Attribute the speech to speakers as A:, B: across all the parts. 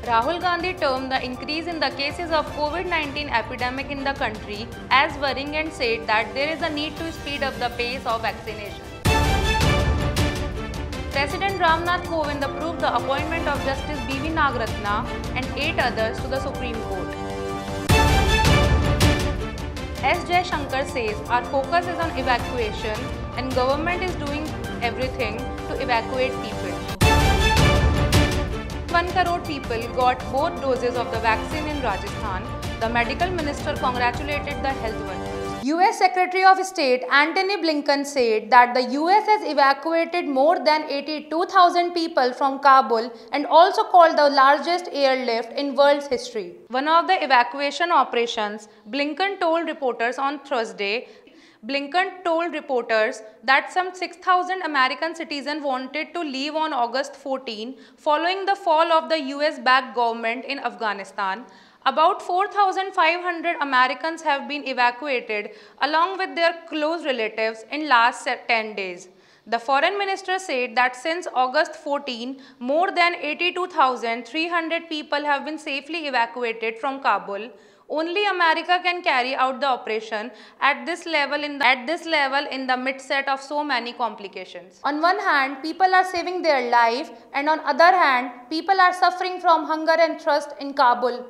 A: Rahul Gandhi termed the increase in the cases of COVID-19 epidemic in the country as worrying and said that there is a need to speed up the pace of vaccination. President Ramnath Kovind approved the appointment of Justice B.V. Nagratna and 8 others to the Supreme Court. S. Jaishankar says our focus is on evacuation and government is doing everything to evacuate people. 1 crore people got both doses of the vaccine in Rajasthan. The medical minister congratulated the health workers. US Secretary of State Antony Blinken said that the US has evacuated more than 82,000 people from Kabul and also called the largest airlift in world's history. One of the evacuation operations, Blinken told reporters on Thursday, that some 6,000 American citizens wanted to leave on August 14 following the fall of the US-backed government in Afghanistan. About 4,500 Americans have been evacuated along with their close relatives in last 10 days. The foreign minister said that since August 14, more than 82,300 people have been safely evacuated from Kabul. Only America can carry out the operation at this level in the midst of so many complications. On one hand, people are saving their life, and on other hand, people are suffering from hunger and thirst in Kabul.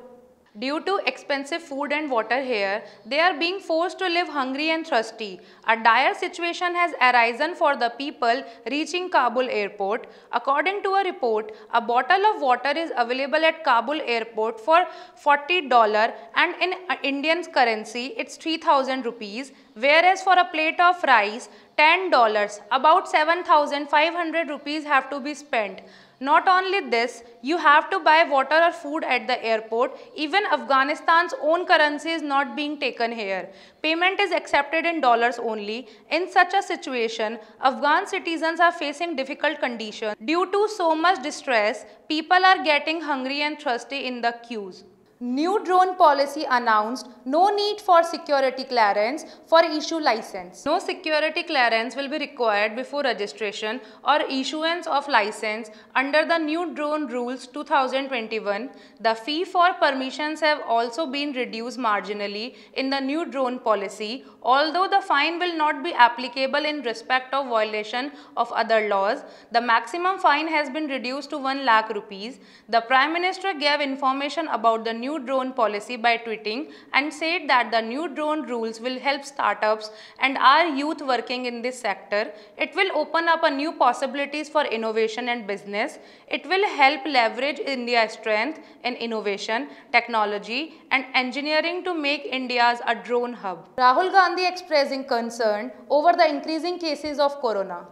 A: Due to expensive food and water here, they are being forced to live hungry and thirsty. A dire situation has arisen for the people reaching Kabul airport. According to a report, a bottle of water is available at Kabul airport for $40 and in Indian currency it's 3,000 rupees, whereas for a plate of rice, $10, about 7,500 rupees have to be spent. Not only this, you have to buy water or food at the airport. Even Afghanistan's own currency is not being taken here. Payment is accepted in dollars only. In such a situation, Afghan citizens are facing difficult conditions. Due to so much distress, people are getting hungry and thirsty in the queues. New drone policy announced, no need for security clearance for issue license. No security clearance will be required before registration or issuance of license under the new drone rules 2021. The fee for permissions have also been reduced marginally in the new drone policy, although the fine will not be applicable in respect of violation of other laws. The maximum fine has been reduced to 1 lakh rupees. The Prime Minister gave information about the new drone policy by tweeting and said that the new drone rules will help startups and our youth working in this sector. It will open up a new possibilities for innovation and business. It will help leverage India's strength in innovation, technology and engineering to make India a drone hub. Rahul Gandhi expressing concern over the increasing cases of corona.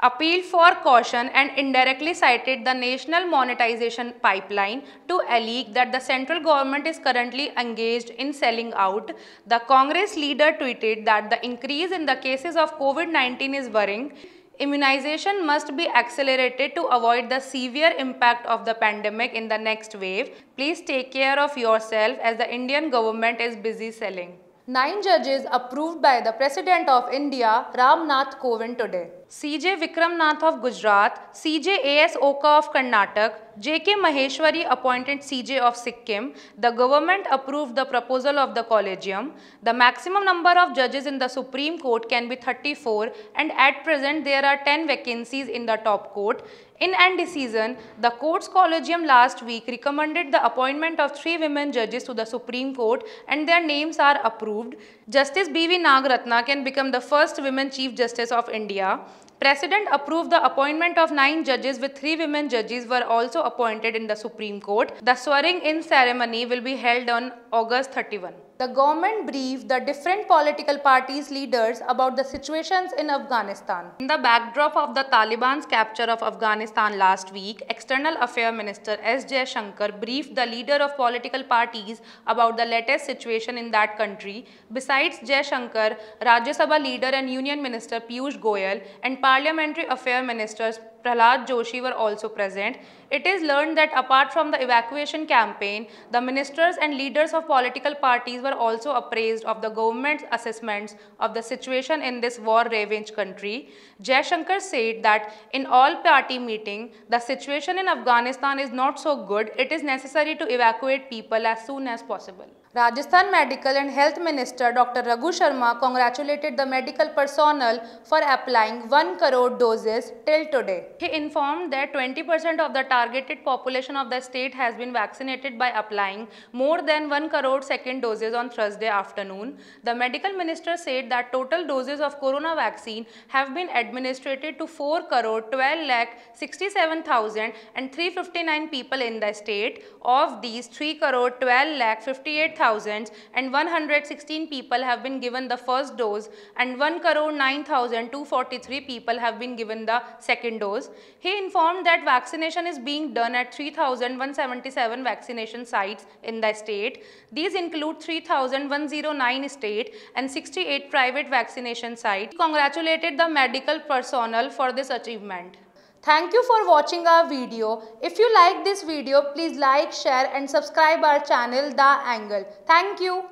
A: Appealed for caution and indirectly cited the national monetization pipeline to allege that the central government is currently engaged in selling out. The Congress leader tweeted that the increase in the cases of COVID-19 is worrying. Immunization must be accelerated to avoid the severe impact of the pandemic in the next wave. Please take care of yourself as the Indian government is busy selling. 9 judges approved by the President of India, Ram Nath Kovind today. C.J. Vikram Nath of Gujarat, C.J. A.S. Oka of Karnataka, J.K. Maheshwari appointed C.J. of Sikkim. The government approved the proposal of the collegium. The maximum number of judges in the Supreme Court can be 34 and at present there are 10 vacancies in the top court. In indecision, the court's collegium last week recommended the appointment of 3 women judges to the Supreme Court and their names are approved. Justice B.V. Nagratna can become the first women Chief Justice of India. President approved the appointment of 9 judges with 3 women judges were also appointed in the Supreme Court. The swearing-in ceremony will be held on August 31. The government briefed the different political parties' leaders about the situations in Afghanistan. In the backdrop of the Taliban's capture of Afghanistan last week, External Affairs Minister S. Jaishankar briefed the leader of political parties about the latest situation in that country. Besides Jaishankar, Rajya Sabha leader and Union Minister Piyush Goyal and Parliamentary Affairs Ministers Prahlad Joshi were also present. It is learned that apart from the evacuation campaign, the ministers and leaders of political parties were also appraised of the government's assessments of the situation in this war-ravaged country. Jaishankar said that in all-party meeting, the situation in Afghanistan is not so good. It is necessary to evacuate people as soon as possible. Rajasthan Medical and Health Minister Dr. Raghu Sharma congratulated the medical personnel for applying 1 crore doses till today. He informed that 20% of the targeted population of the state has been vaccinated by applying more than 1 crore second doses on Thursday afternoon. The medical minister said that total doses of corona vaccine have been administered to 4 crore 12 lakh 67,359 people in the state. Of these, 3 crore 12 lakh 58,116 people have been given the first dose and 1 crore 9,243 people have been given the second dose. He informed that vaccination is being done at 3,177 vaccination sites in the state. These include 3,109 state and 68 private vaccination sites. He congratulated the medical personnel for this achievement. Thank you for watching our video. If you like this video, please like, share and subscribe our channel The Angle. Thank you.